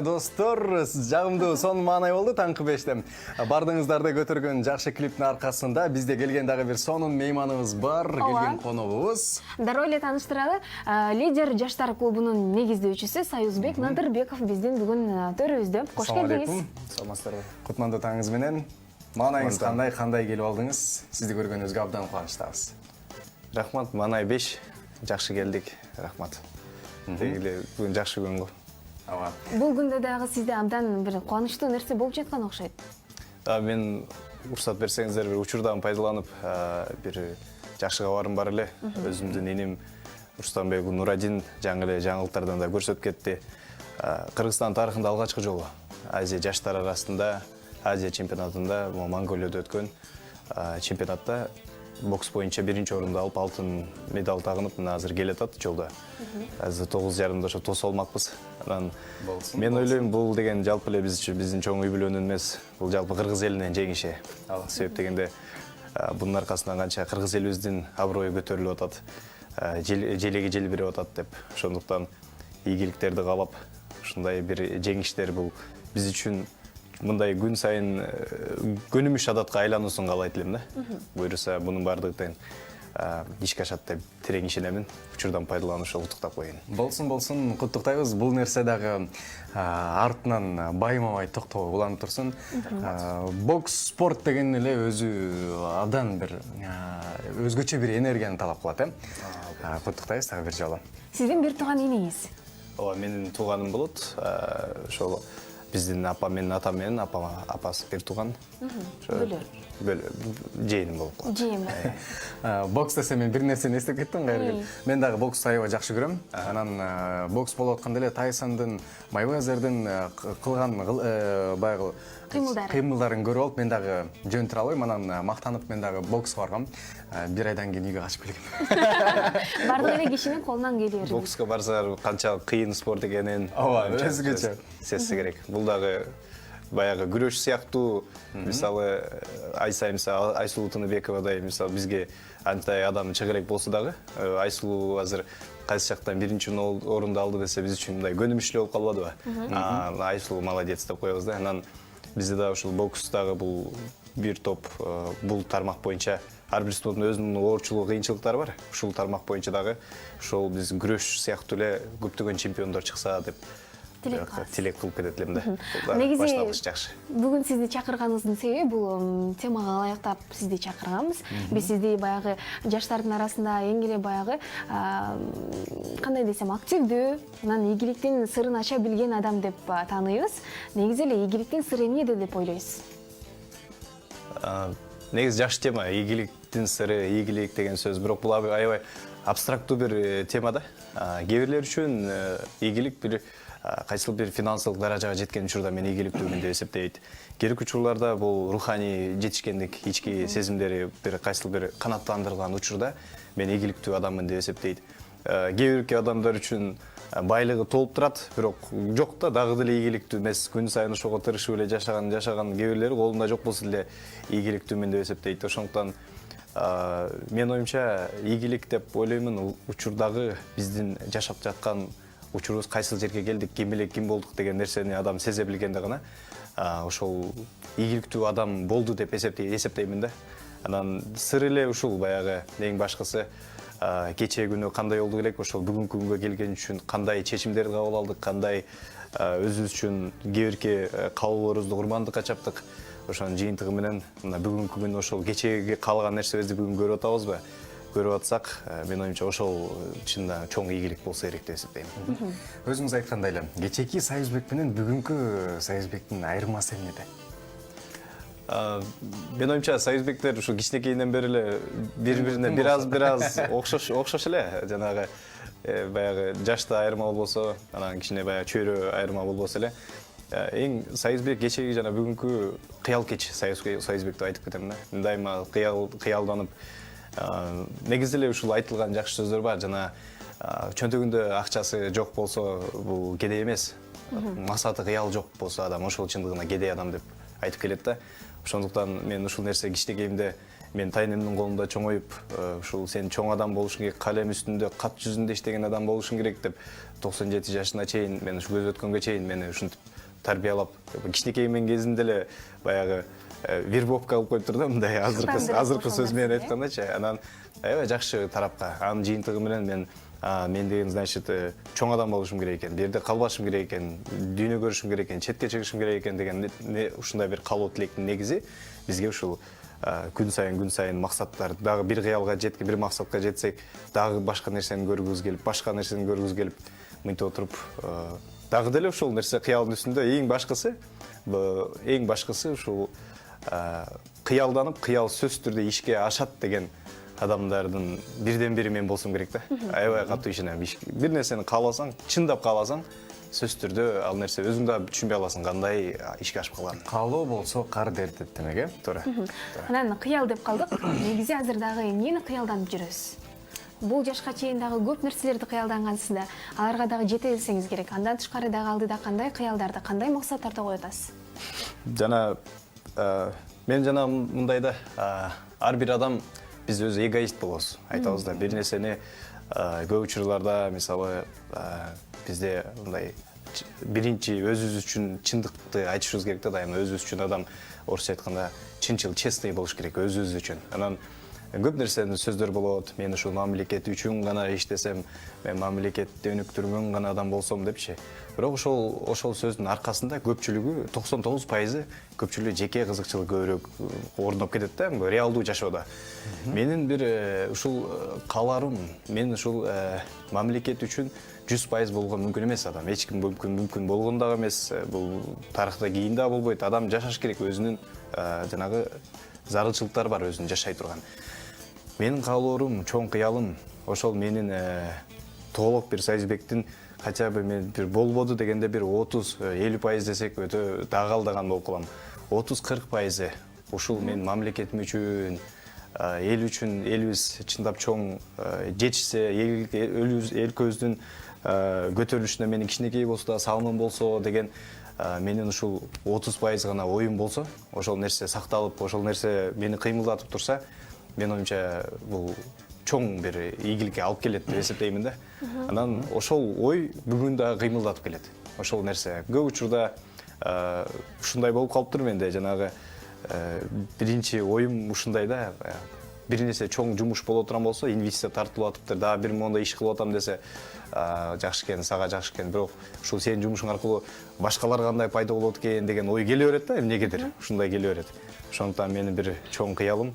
Достор, жагымдуу сонун маанай болду таңкы 5-те. Бардыңыздарды көтөргөн жакшы клиптин аркасында бизде келген дагы бир сонун мейманыбыз бар, келген коногубуз. Дароо эле тааныштыралы. Лидер жаштар клубунун негиздөөчүсү Союзбек Надырбеков биздин бүгүн төрүбүздө. Кош келдиңиз. Саламатсыздарбы? Кутмандуу таңыңыз менен. Маанайыңыз кандай келип алдыңыз? Сизди көргөнүбүзгө абдан кубанычтабыз. Рахмат, маанай 5. Жакшы келдик. Рахмат. Бүгүн жакшы күн го. Бул күндө дагы сизде абдан бир кубанычтуу нерсе болуп жаткан окшойт. Мен уруксат берсеңиздер бир учурдан пайдаланып, бир жакшы кабарым бар эле. Өзүмдүн иним Рустамбек Нурадин жаңы эле жаңылыктардан да көрсөтүп кетти. Кыргызстан тарыхында алгачкы жолу Азия жаштар арасында Азия чемпионатында, Монголияда өткөн чемпионатта бокс боюнча биринчи орунду алып, алтын медаль тагынып, мына азыр келатат жолдо. Азыр 9,5 ошо тосо алмакпыз. Мен ойлойм, бул деген жалпы эле биздин чоң үй бүлөнүн эмес, бул жалпы кыргыз элинин жеңиши. Себеп дегенде бунун аркасынан канча кыргыз элибиздин аброю көтөрүлүп атат, желеги желбирип атат деп. Ошондуктан ийгиликтерди каалап, ушундай бир жеңиштер бул биз үчүн мындай күн сайын көнүмүш адатка айлануусун каалайт элем да. Буюрса бунун баардыгын ишке ашат деп терең ишенемин. Учурдан пайдаланып ошол куттуктап коеюн. Болсун, куттуктайбыз. Бул нерсе дагы артынан баймабай токтогой уланып турсун. Бокс спорт деген эле өзү абдан бир өзгөчө бир энергияны талап кылат, Куттуктайбыз дагы бир жолу. Сиздин бир тууган иниңиз. Ооба, менин тууганым болот. Ошол биздин апам менен атам менен апасы бир тууган. Жээним болуп калат. Жээм. Бокс десе мен бир нерсени эстеп кеттим кайры. Мен дагы бокс аябай жакшы көрөм. Анан бокс болуп атканда эле Тайсондун, Майвезердин кылган баягы кыймылдарын көрүп алып, мен дагы жөн тура албайм. Анан мактанып мен дагы бокска баргам. Бир айдан кийин үйгө качып келгем. Бардык эле кишинин колунан келе берди. Бокска барсаңар канчалык кыйын спорт экенин өзгөчө сезсе керек. Бул дагы баягы күрөш сыяктуу, мисалы Айсулуу Тыныбековадай, мисалы бизге антай адам чыга элек болсо дагы, Айсулуу азыр кайсы жактан биринчи орунду алды десе биз үчүн мындай көнүмүш эле болуп калбадыбы? Айсулуу молодец деп коебуз да. Анан бизде дагы ушул бокстагы бул бир топ бул тармак боюнча ар бир спорттун өзүнүн оорчулугу, кыйынчылыктары бар. Ушул тармак боюнча дагы ошол биз күрөш сыяктуу эле көптөгөн чемпиондор чыкса деп тилек кылып кетет элем да. Башталыш жакшы. Бүгүн сизди чакырганыбыздын себеби бул темага ылайыктап сизди чакырганбыз. Биз сизди баягы жаштардын арасында эң эле баягы кандай десем, активдүү, анан ийгиликтин сырын ача билген адам деп тааныйбыз. Негизи эле ийгиликтин сыры эмнеде деп ойлойсуз? Негизи жакшы тема, ийгиликтин сыры, ийгилик деген сөз, бирок бул аябай абстрактуу бир тема да. Кээ бирлер үчүн ийгилик бир кайсыл бир финансылык даражага жеткен учурда мен ийгиликтүүмүн деп эсептейт. Кереки учурларда бул руханий жетишкендик, ички сезимдери бир кайсыл бир канааттандырылган учурда мен ийгиликтүү адаммын деп эсептейт. Кээ бирки адамдар үчүн байлыгы толуп турат, бирок жок да, дагы деле ийгиликтүү эмес. Күн сайын ошого тырышып эле жашаган кээ бирлери колунда жок болсо деле ийгиликтүүмүн деп эсептейт. Ошондуктан мен оюмча ийгилик деп ойлоймун, учурдагы биздин жашап жаткан учурубуз кайсыл жерге келдик, ким эле ким болдук деген нерсени адам сезе билгенде гана ошол ийгиликтүү адам болду деп эсептеймин да. Анан сыр эле ушул баягы эң башкысы кечээ күнү кандай болду элек, ошол бүгүнкү күнгө келген үчүн кандай чечимдерди кабыл алдык, кандай өзүбүз үчүн кээ бирки каалоолорубузду курмандыкка чаптык. Ошонун жыйынтыгы менен мына бүгүнкү күн ошол кечээги каалаган нерсебизди бүгүн көрүп атабызбы? Көрүп атсак, мен оюмча ошол чында чоң ийгилик болсо керек деп эсептейм. Өзүңүз айткандай эле, кечээки Союзбек менен бүгүнкү Союзбектин айырмасы эмнеде? Мен оюмча Союзбектер ушу кичинекейинен бери эле бири-бирине бир аз окшош эле. Жанагы баягы жашта айырма болбосо, анан кичине баягы чөйрө айырма болбосо эле. Эң Союзбек кечеги жана бүгүнкү кыял кеч Союзбекти айтып кетем да. Мен дайыма кыялданып, негизи эле ушул айтылган жакшы сөздөр бар. Жана чөнтөгүндө акчасы жок болсо бул кедей эмес. Максаты кыял жок болсо адам ошол чындыгында кедей адам деп айтып келет да. Ошондуктан мен ушул нерсе кичинекейимде мен тайнемдин колунда чоңоюп ушул сен чоң адам болушуң керек, калем үстүндө кат жүзүндө иштеген адам болушуң керек деп 97 жашына чейин мен ушу көз өткөнгө чейин мени ушинтип тарбиялап кичинекеймен кезинде эле баягы вербовка кылып коюптур да, мындай азыркы сөз менен айткандачы. Анан аябай жакшы тарапка анын жыйынтыгы менен мен деген значит чоң адам болушум керек экен, бул жерде калбашым керек экен, дүйнө көрүшүм керек экен, четке чыгышым керек экен деген ушундай бир каалоо тилектин негизи бизге ушул күн сайын максаттар, дагы бир кыялга жеткен, бир максатка жетсек, дагы башка нерсени көргүбүз келип, мынтип отуруп дагы деле ушул нерсе кыялдын үстүндө эң башкысы ушул кыялданып, кыял сөзсүз түрдө ишке ашат деген адамдардын бирден бири мен болсом керек да. Аябай катуу ишенем. Бир нерсени кааласаң, чындап кааласаң, сөзсүз түрдө ал нерсе өзүң да түшүнбөй каласың кандай ишке ашып калганын. Каалоо болсо кар дерт деп демек, э? Туура. Анан кыял деп калдык. Негизи азыр дагы эмнени кыялданып жүрөбүз? Бул жашка чейин дагы көп нерселерди кыялдангансызда, аларга дагы жете билсеңиз керек. Андан тышкары дагы алдыда кандай кыялдарды, кандай максаттарды коюп атасыз? Мен жана мындайда ар бир адам биз өзү эгоист болобуз. Айтабыз да, бир нерсени көп учурларда мисалы бизде мындай биринчи өзүбүз үчүн чындыкты айтышыбыз керек да, дайыма өзүбүз үчүн адам орусча айтканда чынчыл, честный болуш керек өзүбүз үчүн. Анан көп нерсенин сөздөр болот. Мен ушул мамлекет үчүн гана иштесем, мен мамлекетти өнүктүргөн гана адам болсом депчи. Бирок ошол сөздүн аркасында көпчүлүгү 99% көпчүлүгү жеке кызыкчылык көбүрөөк орноп кетет да, реалдуу жашоодо. Менин бир ушул кааларым, мен ушул мамлекет үчүн 100% болгон мүмкүн эмес адам. Эч ким мүмкүн болгон дагы эмес. Бул тарыхта кийин да болбойт. Адам жашаш керек, өзүнүн жанагы зарылчылыктары бар, өзүнүн жашай турган. Менин каалоорум, чоң кыялым ошол менин Тоолок бир Союзбектин хотя бы мен бир болбоду дегенде бир 30-50% десек өтө дагы алдаган болуп калам. 30-40% ушул мен мамлекетим үчүн, эл үчүн, элибиз чындап чоң жетишсе, өлкөбүздүн көтөрүлүшүнө менин кичинекей болсо да салымым болсо деген менин ушул 30% гана оюм болсо, ошол нерсе сакталып, ошол нерсе мени кыймылдатып турса, мен оюмча бул чоң бир ийгиликке алып келет деп эсептеймин да. Анан ошол ой бүгүн дагы кыймылдатып келет. Ошол нерсе көп учурда ушундай болуп калыптыр менде, жанагы биринчи оюм ушундай да, бир нерсе чоң жумуш боло турган болсо, инвестиция тартылып атыптыр, дагы бир мондай иш кылып атам десе, жакшы экен, сага жакшы экен, бирок ушул сенин жумушуң аркылуу башкалар кандай пайда болот экен деген ой келе берет да, эмнегедир ушундай келе берет. Ошондуктан менин бир чоң кыялым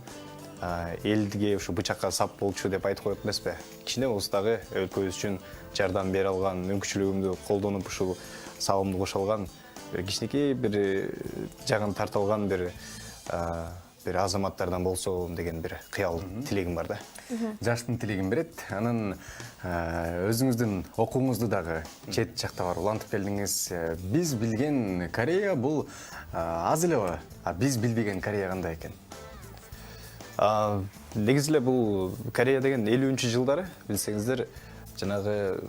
элге ушу бычакка сап болчу деп айтып коет эмеспи. Кичине болсо дагы өлкөбүз үчүн жардам бере алган, мүмкүнчүлүгүмдү колдонуп ушул салымды кошо алган, кичинекей бир жагын тарта алган бир азаматтардан болсом деген бир кыял тилегим бар да. Жаштын тилегин берет. Анан өзүңүздүн окууңузду дагы чет жакта бар улантып келдиңиз. Биз билген Корея бул аз элеби, биз билбеген Корея кандай экен? Негизи эле бул Корея деген 50-жылдары жылдары билсеңиздер, жанагы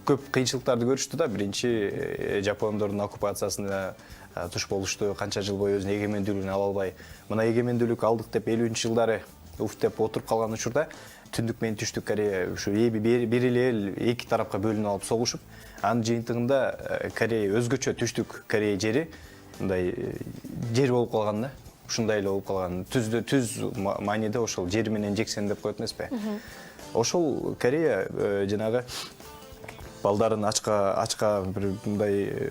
көп кыйынчылыктарды көрүштү да. Биринчи Жапондордун оккупациясына туш болушту, канча жыл бою өзүнүн эгемендүүлүгүн ала албай. Мына эгемендүүлүк алдык деп 50-жылдары уф деп отуруп калган учурда түндүк менен түштүк Корея ушу бир эле эл эки тарапка бөлүнүп алып согушуп, анын жыйынтыгында Корея өзгөчө түштүк Корея жери мындай жер болуп калган да. Ушундай эле болуп калган. Түз мааниде ошол жери менен жексен деп коет эмеспи? Ошол Корея жанагы балдарын ачка бир мындай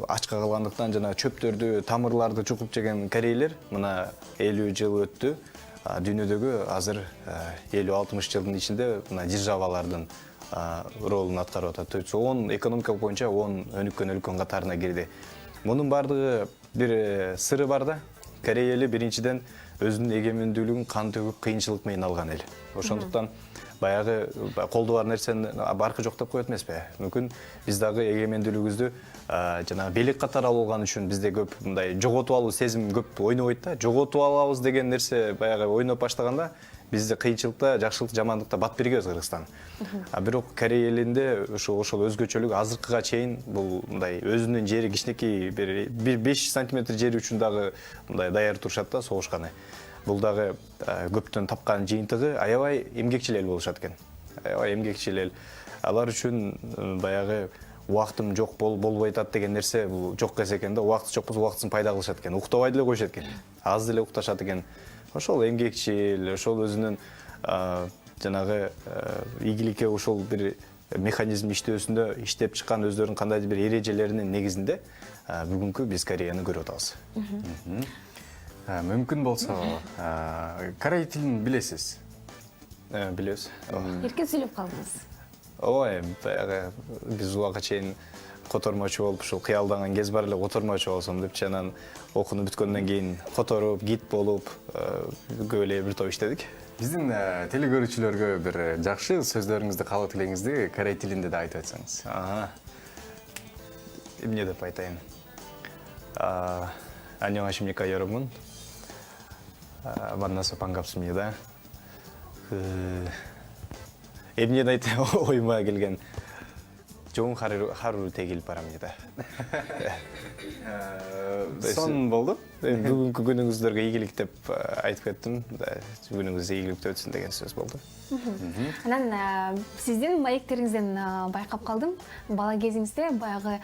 ачка калгандыктан жана чөптөрдү, тамырларды чукуп жеген корейлер мына 50 жыл өттү. Дүйнөдөгү азыр 50-60 жылдын ичинде мына державалардын ролун аткарып атат. 10 экономика боюнча 10 өнүккөн өлкөнүн катарына кирди. Мунун бардыгы бир сыры бар да. Корея эли биринчиден өзүнүн эгемендүүлүгүн кан төгүп кыйынчылык менен алган эл. Ошондуктан баягы колдо бар нерсени баркы жок деп коет эмеспи? Мүмкүн биз дагы эгемендүүлүгүбүздү жанагы белек катары алып алган үчүн бизде көп мындай жоготуп алуу сезим көп ойнобойт да. Жоготуп алабыз деген нерсе баягы ойноп баштаганда бизде кыйынчылыкта, жакшылыкта, жамандыкта бат бергенбиз Кыргызстан. Бирок Корея элинде ошол өзгөчөлүк азыркыга чейин бул мындай өзүнүн жери кичинекей бир 5 сантиметр жери үчүн дагы мындай даяр турушат да, согушканы. бул дагы көптөн тапкан жыйынтыгы аябай эмгекчил эл болушат экен. Аябай эмгекчил эл. Алар үчүн баягы убактым жок болбой атат деген нерсе бул жок эс экен да. Убакты жок болсо убактысын пайда кылышат экен. Уктабай деле коюшат экен. Аз деле укташат экен. Ошол эмгекчил, ошол өзүнүн жанагы ийгиликке ошол бир механизм иштөөсүндө иштеп чыккан өздөрүнүн кандайдыр бир эрежелеринин негизинде бүгүнкү биз Кореяны көрүп атабыз. Мүмкүн болсо корей тилин билесиз? Билебиз. Эркин сүйлөп калдыңыз. Ой, баягы биз убакка чейин котормочу болуп ушул кыялданган кез бар эле котормочу болсом депчи, анан окууну бүткөндөн кийин которуп, гид болуп көп эле бир топ иштедик. Биздин телекөрүүчүлөргө бир жакшы сөздөрүңүздү, каалоо тилеңизди корей тилинде да айтып атсаңыз. Эмне деп айтайын? 안녕하십니까 여러분. 만나서 반갑습니다. эмне айтайын, оюма келген 좋은 하루를 되길 바랍니다. Сон болду? Бүгүнкү күнүңүздөргө ийгилик деп айтып кеттим. Күнүңүз ийгиликтүү өтсүн деген сөз болду. Анан сиздин маектериңизден байкап калдым. Бала кезиңизде баягы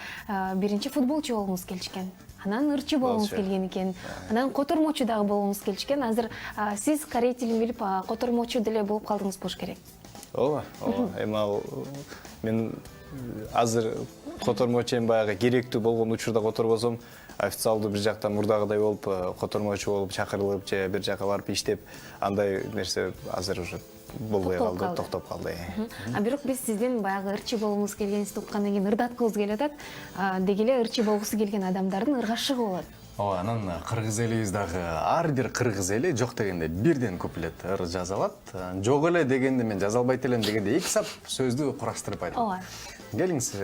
биринчи футболчу болгуңуз келишкен. Анан ырчы болгуңуз келген экен. Анан котормочу дагы болгуңуз келишкен. Азыр сиз корей тилин билип котормочу деле болуп калдыңыз болуш керек. Ооба, эми ал мен азыр котормочу баягы керектүү болгон учурда которбосом, официалдуу бир жактан мурдагыдай болуп котормочу болуп чакырылып же бир жака барып иштеп, андай нерсе азыр уже болбой калды, токтоп калды. Бирок биз сиздин баягы ырчы болгуңуз келгенинизди уккандан кийин ырдаткыбыз келип атат. Деги эле ырчы болгусу келген адамдардын ыргашыгы болот. Ооба, анан кыргыз элибиз дагы ар бир кыргыз эли жок дегенде бирден куплет ыр жаза алат. Жок эле дегенде мен жаза албайт элем дегенде эки сап сөздү кураштырып айтат. Ооба. Келиңиз,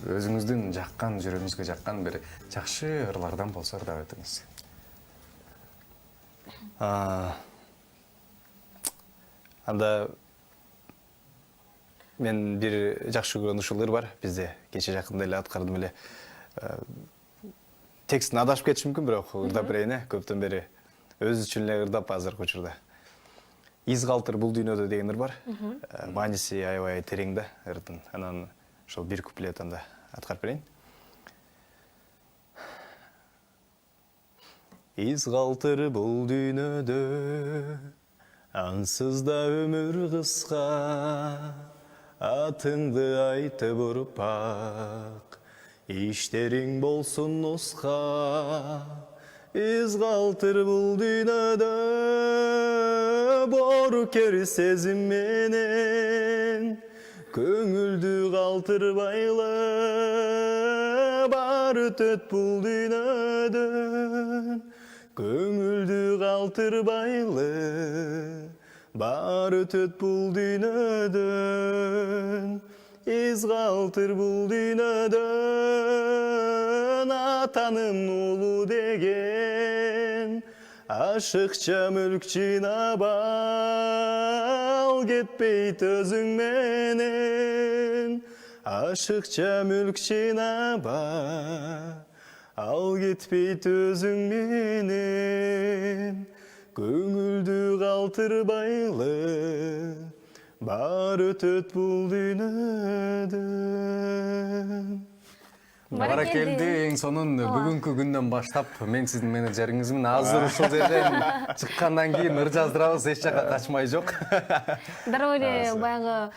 өзүңүздүн жаккан, жүрөгүңүзгө жаккан бир жакшы ырлардан болсо ырдап өтүңүз. Анда мен бир жакшы көргөн ушул ыр бар бизде. Кече жакында эле аткардым эле. Текстин адашып кетиши мүмкүн, бирок ырдап берейин, көптөн бери өзү үчүн эле ырдап азыркы учурда. Из калтыр бул дүйнөдө деген ыр бар. Мааниси аябай терең да ырдын. Анан ошол бир куплет анда аткарып берейин. Из калтыр бул дүйнөдө, ансыз да өмүр кыска, атыңды айтып урпак, иштериң болсун уска. Из калтыр бул дүйнөдө, борукер сезим менен, көңүлдү калтырбайлы, бары өтөт бул дүйнөдөн. Көңүлдү калтырбайлы, бары өтөт бул дүйнөдөн. Из калтыр бул дүйнөдөн, атанын уулу деген, ашыкча мүлк жыйнап ал, кетпейт өзүң менен. Ашыкча мүлк жыйнап ал, кетпейт өзүң менен. Көңүлдү калтырбайлы, бары өтөт бул дүйнөдөн. Баракелди, эң сонун бүгүнкү күндөн баштап мен сиздин менеджериңизмин. Азыр ушул жерден чыккандан кийин ыр жаздырабыз, эч жака качмай жок. Дароо эле баягы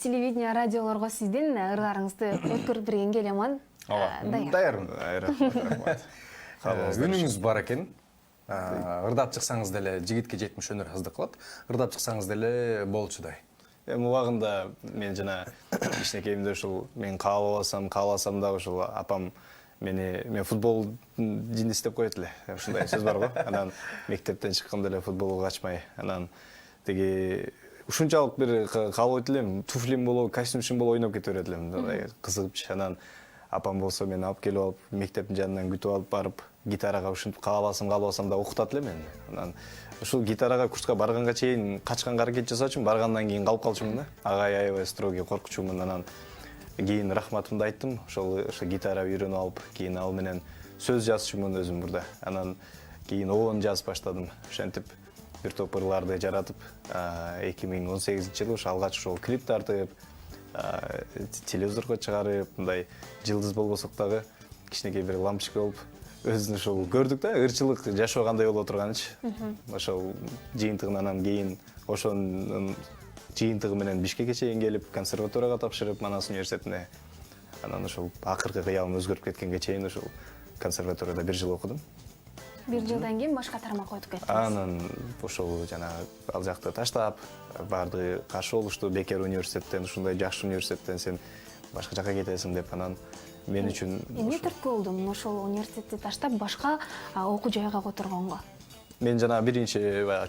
телевидение, радиолорго сиздин ырларыңызды өткөрүп бергенге элеман даярмын. Үнүңүз бар экен. Ырдап чыксаңыз деле жигитке жетмиш өнөр азды кылат. Ырдап чыксаңыз деле болчудай. Эми убагында мен жана кичинекейимде ушул мен кааласам да ушул апам мен футбол жиндис деп коет эле. Ушундай сөз бар го. Анан мектептен чыкканда эле футболго качмай, анан деги ушунчалык бир каалайт элем, туфлим болобу, костюмчум болобу ойноп кете берет элем. Кызыгыпчы. Анан апам болсо мени алып келип алып, мектептин жанынан күтүп алып барып, гитарага ушинтип кааласам да уктат элем мен. Анан ушул гитарага курска барганга чейин качканга аракет жасачумун, баргандан кийин калып калчумун да. Агай аябай строгий, коркучумун. Анан кийин рахматымды айттым. Ошол гитара үйрөнүп алып, кийин ал менен сөз жазчумун өзүм бурда. Анан кийин оон жазып баштадым. Ошентип бир топ ырларды жаратып 2018-жылы ошо алгач ошол клип тартып телевизорго чыгарып мындай жылдыз болбосок дагы кичинекей бир лампочка болуп өзүн ошол көрдүк да ырчылык жашоо кандай боло турганычы. Ошол жыйынтыгынан кийин ошонун жыйынтыгы менен Бишкекке чейин келип консерваторияга тапшырып Манас университетине анан ошол акыркы кыялым өзгөрүп кеткенге чейин ошол консерваторияда 1 жыл окудум. 1 жылдан кийин башка тармакка өтүп кеттиңиз. Анан ошол жана ал жакты таштап баардыгы каршы болушту. Бекер университеттен, ушундай жакшы университеттен сен башка жака кетесиң деп анан мен үчүн эмне түрткү болду ошол университетти таштап башка окуу жайга которгонго? Мен жана биринчи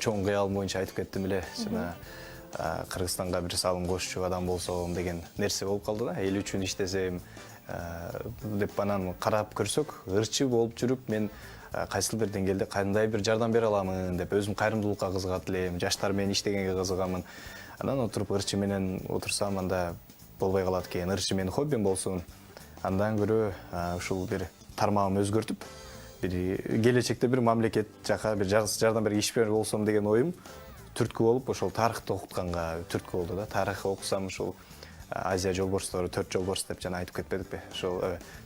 чоң кыялым боюнча айтып кеттим эле. Жана Кыргызстанга бир салым кошчу адам болсом деген нерсе болуп калды да. Эл үчүн иштесем деп анан карап көрсөк, ырчы болуп жүрүп мен кайсыл бир деңгээлде кандай бир жардам бере аламын деп өзүм кайрымдуулукка кызыгат элем, жаштар менен иштегенге кызыгамын. Анан отуруп ырчы менен отурсам анда болбой калат экен. Ырчы менин хоббим болсун. Андан көрө ушул бир тармагымды өзгөртүп, бир келечекте бир мамлекет жака бир жардам берген ишмер болсом деген оюм түрткү болуп, ошол тарыхты окутканга түрткү болду да. Тарых окусам ушул Азия жолборстору 4 жолборс деп жана айтып кетпедикпи? Ошол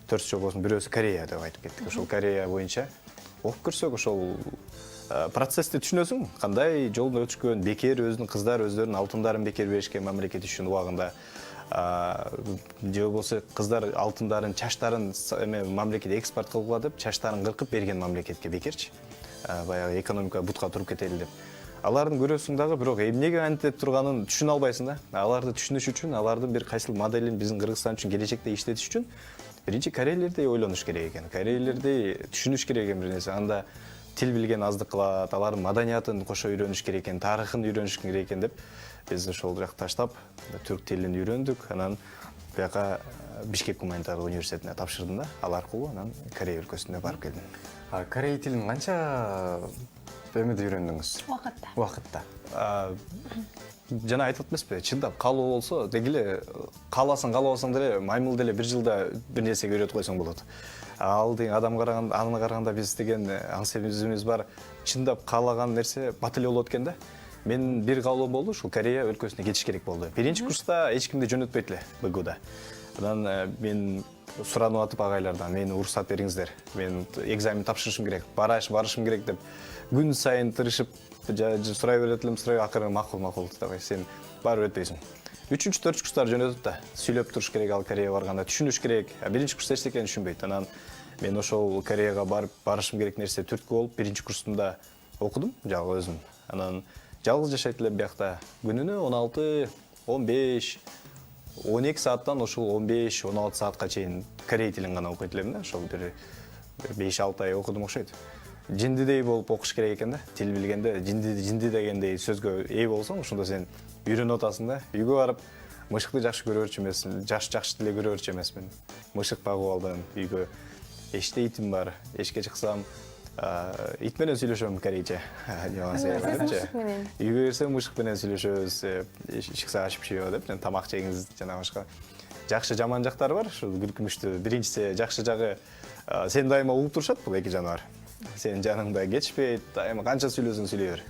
4 жолборстун бирөөсү Корея деп айтып кеттик. Ошол Корея боюнча окуп көрсөк, ошол процессти түшүнөсүң. Кандай жолдон өтүшкөн, бекер өзүнүн кыздар өздөрүнүн алтындарын бекер беришкен мамлекет үчүн убагында. Же болбосо кыздар алтындарын, чачтарын мамлекетке экспорт кылгыла деп, чачтарын кыркып берген мамлекетке бекерчи. Баягы экономика бутка туруп кетели деп. Алардын көрөсүң дагы, бирок эмнеге антип турганын түшүнө албайсың да. Аларды түшүнүш үчүн, алардын бир кайсыл моделин биздин Кыргызстан үчүн келечекте иштетиш үчүн биринчи корейлердей ойлонуш керек экен. Корейлердей түшүнүш керек экен бир нерсе. Анда тил билген аздык кылат, алардын маданиятын кошо үйрөнүш керек экен, тарыхын үйрөнүш керек экен деп биз ошол жакты таштап түрк тилин үйрөндүк. Анан бияка Бишкек гуманитардык университетине тапшырдым да. Ал аркылуу анан Корея өлкөсүнө барып келдим. Корей тилин канча эмеде үйрөндүңүз? Убакытта. Жана айтып эмеспи, чындап калуу болсо, дегиле кааласаң каалабасаң деле маймыл деле 1 жылда бир нерсеге үйрөтүп койсоң болот. Ал деген адам караганда, аны караганда биз деген аңсемизибиз бар. Чындап каалаган нерсе батыл болот экен да. Мен бир каалоом болду, ушул Корея өлкөсүнө кетиш керек болду. Биринчи курста эч кимди жөнөтпөйт эле БГУда. Анан мен суранып атып агайлардан, мени уруксат бериңиздер. Мен экзамен тапшырышым керек, барышым керек деп күн сайын тырышып сурай берет элем, акыры макул деп сен барып өтпөйсүң. 3-4 курстар жөнөтүп да, сүйлөп туруш керек ал Кореяга барганда, түшүнүш керек. Биринчи курста эчтекени түшүнбөйт. Анан мен ошол Кореяга барышым керек нерсе түрткү болуп, биринчи курсумда окудум, жалгыз өзүм. Анан жалгыз жашайт элем биякта. Күнүнө 16, 15, 12 сааттан ошол 15-16 саатка чейин корей тилин гана окуйт элем да. Ошол бир 5-6 ай окудум окшойт. Жиндидей болуп окуш керек экен да. Тил билгенде жинди дегендей сөзгө ээ болсоң, ошондо сен үйрөнүп атасың да. Үйгө барып мышыкты жакшы көрөрчү эмесмин, жакшы деле көрөрчү эмесмин. Мышык багып алдым үйгө. Эште итим бар. Эшке чыксам, ит менен сүйлөшөм корейче. Үйгө кирсем мышык менен сүйлөшөбүз. Ишикса ачып жөө деп, тамак жеңиз жана башка. Жакшы жаман жактары бар. Ушул күлкүнүчтүү. Биринчиси жакшы жагы сен дайыма угуп турушат бул эки жаныбар. Сен жаныңда кетишпейт, дайыма канча сүйлөсөң сүйлөй бер.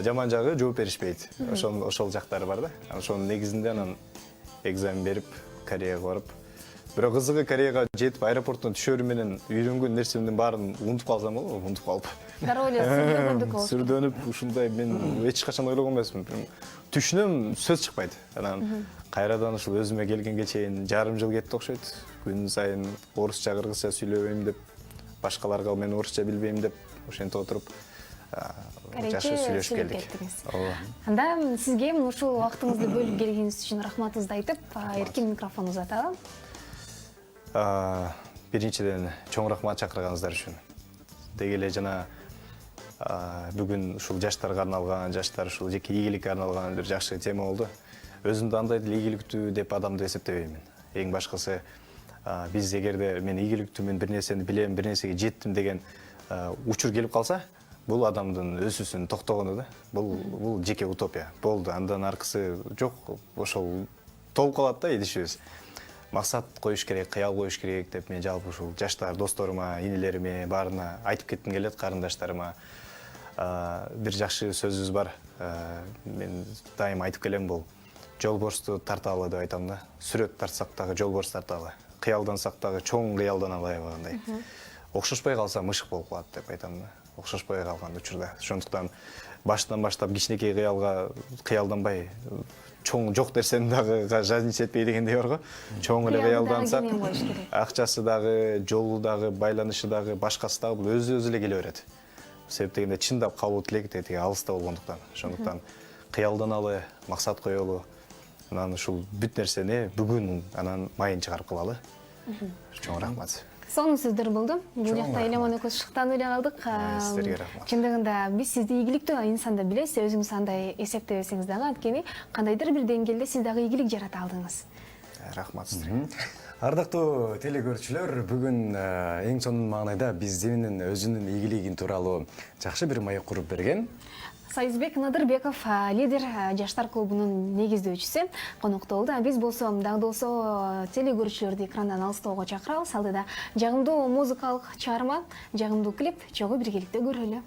Жаман жагы жооп беришпейт. Ошол жактары бар да. Ошонун негизинде анан экзамен берип, Кореяга барып. Бирок кызыгы Кореяга жетип аэропорттон түшөрү менен үйрөнгөн нерсемдин баарын унутуп калсам болобу? Унутуп калып. Дароо эле сүрдөгөндүк болуп. Сүрдөнүп, ушундай мен эч качан ойлогон эмесмин. Түшүнөм, сөз чыкпайт. Анан кайрадан ушул өзүмө келгенге чейин жарым жыл кетти окшойт. Күн сайын орусча, кыргызча сүйлөбөйм деп, башкаларга мен орусча билбейм деп, ошентип отуруп жакшы сүйлөшүп келдик. Анда сизге ушул убактыңызды бөлүп келгениңиз үчүн рахматыңызды айтып, эркин микрофон узатам. Биринчиден чоң рахмат чакырганыңыздар үчүн. Деги эле жана бүгүн ушул жаштарга арналган, жаштар ушул жеке ийгиликке арналган бир жакшы тема болду. Өзүмдү андай деле ийгиликтүү деп адамды эсептебеймин. Эң башкысы биз эгерде мен ийгиликтүүмүн, бир нерсени билем, бир нерсеге жеттим деген учур келип калса, бул адамдын өсүүсүнүн токтогону да. Бул жеке утопия. Болду, андан аркысы жок, ошол толуп калат да идишибиз. Максат коюш керек, кыял коюш керек деп мен жалпы ушул жаштар досторума, инелериме, баарына айтып кетким келет, карындаштарыма. бир жакшы сөзүбүз бар. Мен дайым айтып келем, бул жолборсту тарталы деп айтам да. Сүрөт тартсак дагы жолборс тарталы. Кыялдансак дагы чоң кыялданалы дегендей. Окшошпой калса мышык болуп калат деп айтам да. Окшошпой калган учурда. Ошондуктан баштан баштап кичинекей кыялданбай, чоң жок нерсени дагы жизнь этпей дегендей бар го. Чоң эле кыялдансак, акчасы дагы, жолу дагы, байланышы дагы, башкасы дагы бул өзү эле келе берет. Себеп дегенде чындап калуу тилек тиги алыста болгондуктан. Ошондуктан кыялданалы, максат коелу. Анан ушул бүт нерсени бүгүн анан майын чыгарып кылалы. Чоң рахмат. Сонун сөздөр болду. Бул жакта Элемон экөөбүз шыктанып эле калдык. Сизерге рахмат. Чындыгында биз сизди ийгиликтүү инсан деп билебиз. Өзүңүз андай эсептебесеңиз дагы, анткени кандайдыр бир деңгээлде сиз дагы ийгилик жарата алдыңыз. Рахмат сизерге. Ардактуу телекөрүүчүлөр, бүгүн эң сонун маанайда биздин өзүнүн ийгилигин тууралуу жакшы бир маек куруп берген Союзбек Надырбеков, лидер жаштар клубунун негиздөөчүсү конокто болду. Биз болсо дагы болсо телекөрүүчүлөрдү экрандан алыстоого чакырабыз. Алдыда жагымдуу музыкалык чыгарма, жагымдуу клип чогуу биргеликте көрөлү.